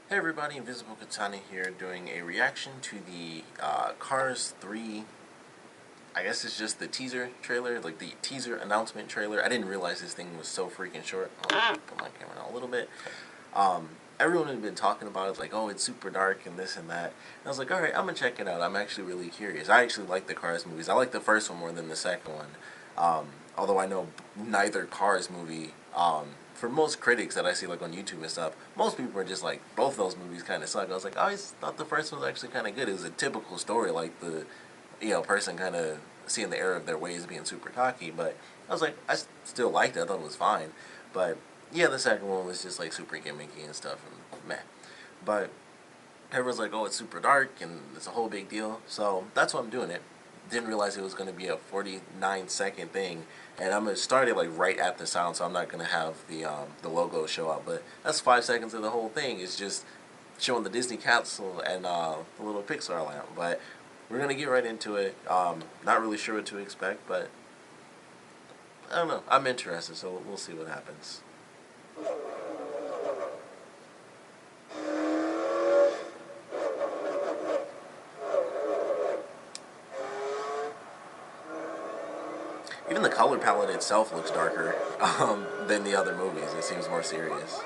Hey everybody, Invisiblekatana here doing a reaction to the Cars 3, I guess it's just the teaser trailer, like the teaser announcement trailer. I didn't realize this thing was so freaking short. I'll put my camera down a little bit. Everyone had been talking about it, like, oh, it's super dark and this and that. And I was like, alright, I'm gonna check it out. I'm actually really curious. I actually like the Cars movies. I like the first one more than the second one. Although I know neither Cars movie, for most critics that I see like on YouTube and stuff, most people are just like, both of those movies kind of suck. I was like, I always thought the first one was actually kind of good. It was a typical story, like the, person kind of seeing the error of their ways, being super cocky. But I was like, I still liked it. I thought it was fine. But yeah, the second one was just like super gimmicky and stuff, and meh. But everyone's like, oh, it's super dark and it's a whole big deal. So that's why I'm doing it. Didn't realize it was going to be a 49-second thing, and I'm gonna start it like right at the sound, so I'm not gonna have the logo show up. But that's 5 seconds of the whole thing. It's just showing the Disney castle and the little Pixar lamp. But we're gonna get right into it. Not really sure what to expect, but I don't know. I'm interested, so we'll see what happens. Even the color palette itself looks darker than the other movies. It seems more serious.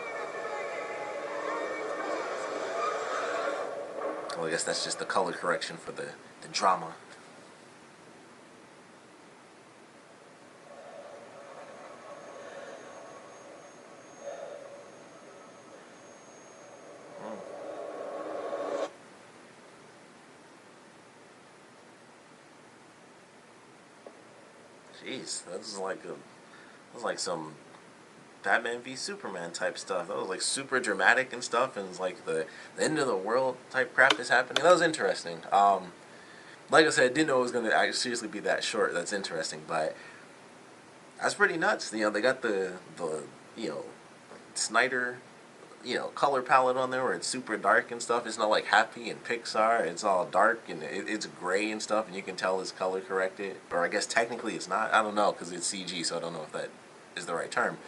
Well, I guess that's just the color correction for the drama. Jeez, that's like some Batman v Superman type stuff. That was like super dramatic and stuff, and it's like the end of the world type crap is happening. That was interesting. Like I said, I didn't know it was gonna seriously be that short. That's interesting, but that's pretty nuts. They got the Snyder color palette on there where it's super dark and stuff. It's not like Happy and Pixar. It's all dark and it's gray and stuff, and you can tell it's color corrected. Or I guess technically it's not. I don't know because it's CG, so I don't know if that is the right term.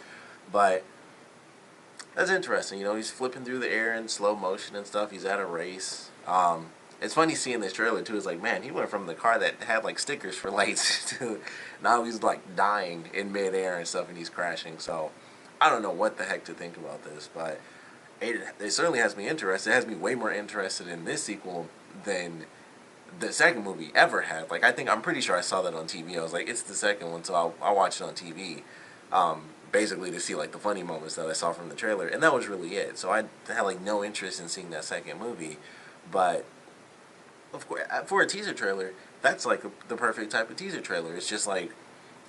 But that's interesting. He's flipping through the air in slow motion and stuff. He's at a race. It's funny seeing this trailer too. It's like, man, he went from the car that had like stickers for lights to now he's like dying in midair and stuff, and he's crashing. So I don't know what the heck to think about this, but it certainly has me interested. It has me way more interested in this sequel than the second movie ever had. Like, I'm pretty sure I saw that on TV. I was like, it's the second one, so I'll watch it on TV. Basically to see like the funny moments that I saw from the trailer, and that was really it. So I had like no interest in seeing that second movie, but of course, for a teaser trailer, that's like the perfect type of teaser trailer. It's just like,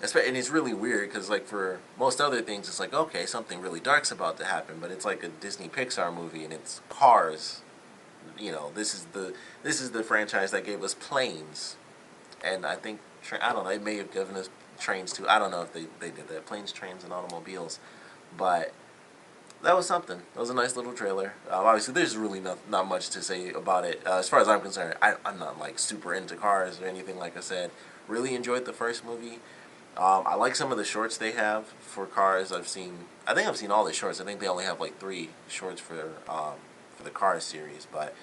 and it's really weird because like for most other things, it's like, okay, something really dark's about to happen, but it's like a Disney Pixar movie and it's Cars. This is the franchise that gave us planes, and I think I don't know. It may have given us trains too. I don't know if they did that. Planes, trains, and automobiles, but that was something. That was a nice little trailer. Obviously, there's really not much to say about it. As far as I'm concerned, I'm not like super into cars or anything. Like I said, really enjoyed the first movie. I like some of the shorts they have for cars. I think I've seen all the shorts. I think they only have like 3 shorts for the Cars series, but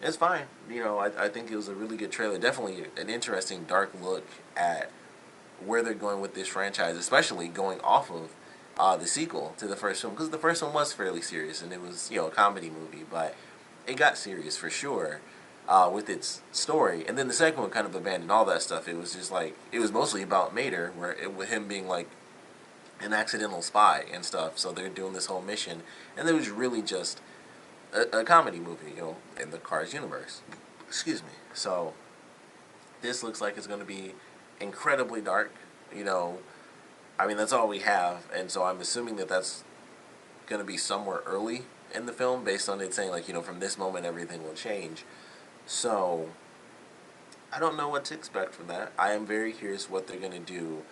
it's fine. I think it was a really good trailer. Definitely an interesting, dark look at where they're going with this franchise, especially going off of the sequel to the first film, because the first one was fairly serious and it was a comedy movie, but it got serious for sure with its story. And then the second one kind of abandoned all that stuff. It was just like it was mostly about Mater, with him being like an accidental spy and stuff. So they're doing this whole mission, and it was really just a comedy movie, in the Cars universe. Excuse me. So this looks like it's going to be incredibly dark. I mean, that's all we have, and so I'm assuming that that's going to be somewhere early in the film, based on it saying like from this moment everything will change. So I don't know what to expect from that. I am very curious what they're going to do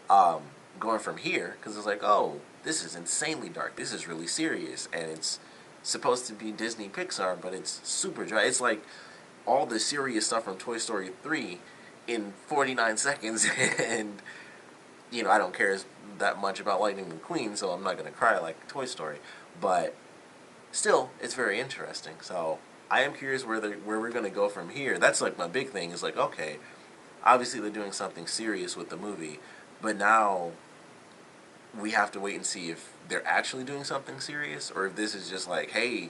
going from here, because it's like, oh, this is insanely dark. This is really serious, and it's supposed to be Disney Pixar, but it's super dry. It's like all the serious stuff from Toy Story 3 in 49 seconds, and I don't care that much about Lightning McQueen, so I'm not gonna cry like Toy Story. But still, it's very interesting. So I am curious where we're gonna go from here. That's like my big thing. Is like, okay, obviously they're doing something serious with the movie, but now we have to wait and see if they're actually doing something serious or if this is just like, hey,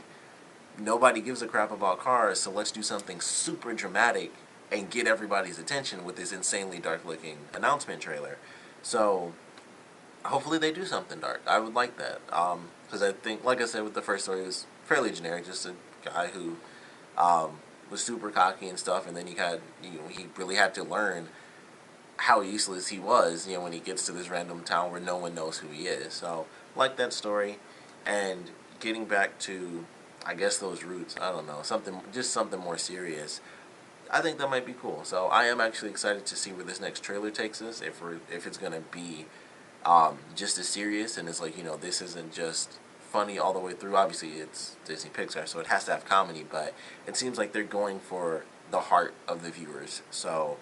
nobody gives a crap about cars, so let's do something super dramatic and get everybody's attention with this insanely dark looking announcement trailer. So hopefully they do something dark. I would like that. Because I think, like I said, with the first story, it was fairly generic, just a guy who was super cocky and stuff, and then he really had to learn how useless he was, when he gets to this random town where no one knows who he is. So, like that story, and getting back to, I guess, those roots. I don't know, something more serious. I think that might be cool. So I am actually excited to see where this next trailer takes us. If it's gonna be just as serious, and it's like, this isn't just funny all the way through. Obviously, it's Disney Pixar, so it has to have comedy, but it seems like they're going for the heart of the viewers. So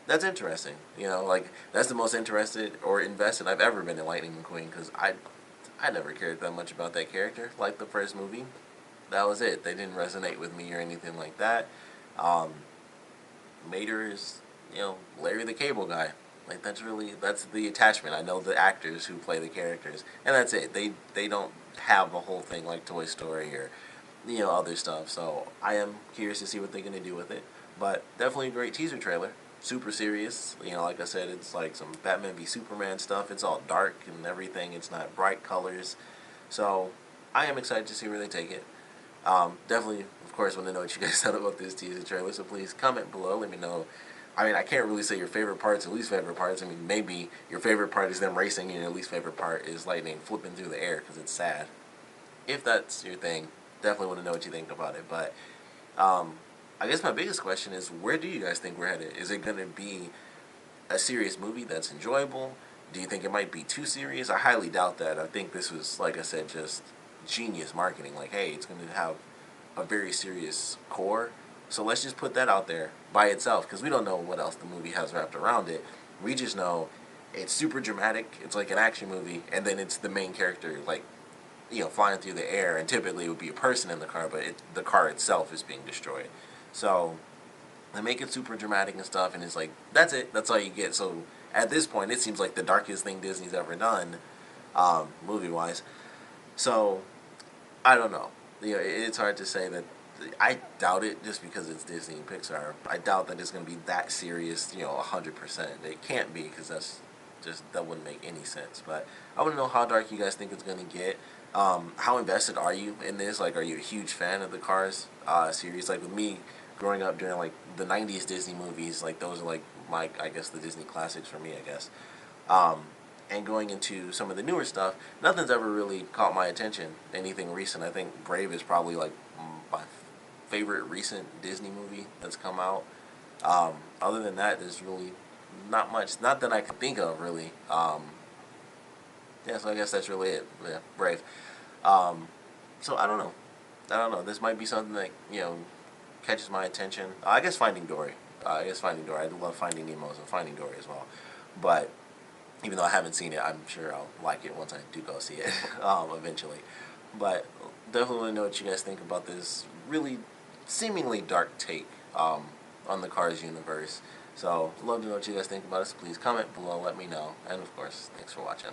that's interesting. Like, that's the most interested or invested I've ever been in Lightning McQueen, because I never cared that much about that character. Like the first movie, that was it. They didn't resonate with me or anything like that. Um, Mater is, Larry the Cable Guy. Like, that's the attachment. I know the actors who play the characters, and that's it. They don't have a whole thing like Toy Story or other stuff. So I am curious to see what they're gonna do with it. But definitely a great teaser trailer. Super serious. Like I said, it's like some Batman v Superman stuff. It's all dark and everything. It's not bright colors. So I am excited to see where they take it. Definitely, of course, want to know what you guys thought about this teaser trailer. So please comment below. Let me know. I mean, I can't really say your favorite parts or least favorite parts. I mean, maybe your favorite part is them racing and your least favorite part is lightning flipping through the air because it's sad. If that's your thing, definitely want to know what you think about it. But I guess my biggest question is, where do you guys think we're headed? Is it going to be a serious movie that's enjoyable? Do you think it might be too serious? I highly doubt that. I think this was, like I said, just genius marketing. Like, hey, it's going to have a very serious core. So let's just put that out there by itself, because we don't know what else the movie has wrapped around it. We just know it's super dramatic. It's like an action movie, and then it's the main character, like, flying through the air, and typically it would be a person in the car, but the car itself is being destroyed. So they make it super dramatic and stuff, and it's like, that's it. That's all you get. So at this point, it seems like the darkest thing Disney's ever done, movie-wise. So I don't know. It's hard to say that. I doubt it, just because it's Disney and Pixar. I doubt that it's going to be that serious, 100%. It can't be, because that wouldn't make any sense. But I want to know how dark you guys think it's going to get. How invested are you in this? Like, are you a huge fan of the Cars series? Like, with me, growing up during, like, the 90s Disney movies, like, those are, like, I guess, the Disney classics for me, I guess. And going into some of the newer stuff, nothing's ever really caught my attention. Anything recent, I think Brave is probably, like, my favorite recent Disney movie that's come out. Other than that, there's really not much. Not that I can think of, really. Yeah, so I guess that's really it. Yeah, Brave. So I don't know. I don't know. This might be something that catches my attention. I guess Finding Dory. I guess Finding Dory. I do love Finding Nemo and Finding Dory as well. But even though I haven't seen it, I'm sure I'll like it once I do go see it eventually. But definitely want to know what you guys think about this really seemingly dark take on the Cars universe. So love to know what you guys think about it. So please comment below, let me know. And of course, thanks for watching.